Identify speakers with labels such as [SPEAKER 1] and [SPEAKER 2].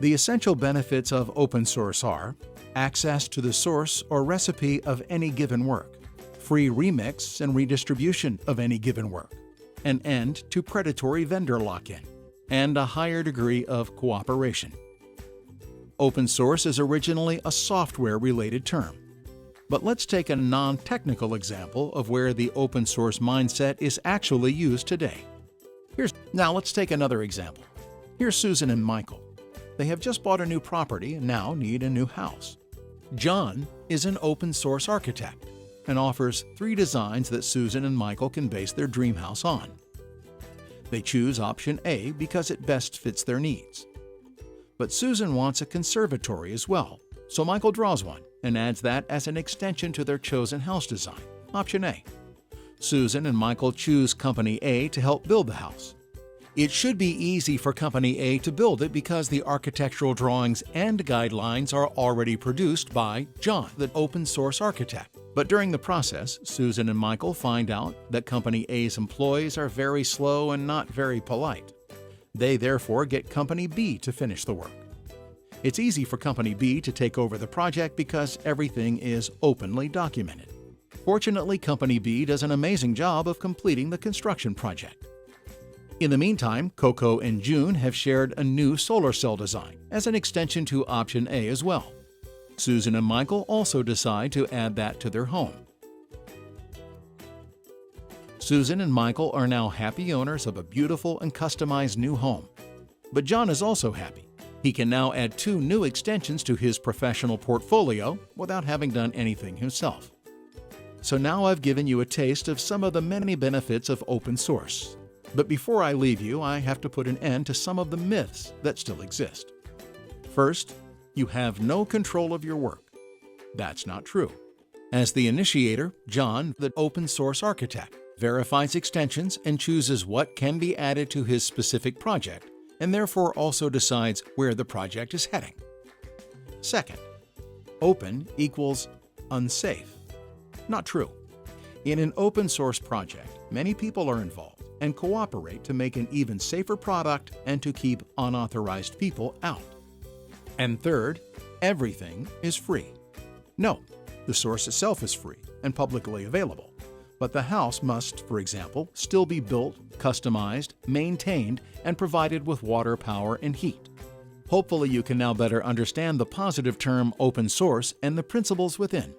[SPEAKER 1] The essential benefits of open source are access to the source or recipe of any given work, free remix and redistribution of any given work, an end to predatory vendor lock-in, and a higher degree of cooperation. Open source is originally a software-related term, but let's take a non-technical example of where the open source mindset is actually used today. Now let's take another example. Here's Susan and Michael. They have just bought a new property and now need a new house. John is an open source architect and offers 3 designs that Susan and Michael can base their dream house on. They choose option A because it best fits their needs. But Susan wants a conservatory as well, so Michael draws one and adds that as an extension to their chosen house design, option A. Susan and Michael choose Company A to help build the house. It should be easy for Company A to build it because the architectural drawings and guidelines are already produced by John, the open source architect. But during the process, Susan and Michael find out that Company A's employees are very slow and not very polite. They therefore get Company B to finish the work. It's easy for Company B to take over the project because everything is openly documented. Fortunately, Company B does an amazing job of completing the construction project. In the meantime, Coco and June have shared a new solar cell design as an extension to option A as well. Susan and Michael also decide to add that to their home. Susan and Michael are now happy owners of a beautiful and customized new home. But John is also happy. He can now add 2 new extensions to his professional portfolio without having done anything himself. So now I've given you a taste of some of the many benefits of open source. But before I leave you, I have to put an end to some of the myths that still exist. First, you have no control of your work. That's not true. As the initiator, John, the open source architect, verifies extensions and chooses what can be added to his specific project, and therefore also decides where the project is heading. Second, open equals unsafe. Not true. In an open source project, many people are involved and cooperate to make an even safer product and to keep unauthorized people out. And third, everything is free. No, the source itself is free and publicly available, but the house must, for example, still be built, customized, maintained, and provided with water, power, and heat. Hopefully you can now better understand the positive term open source and the principles within.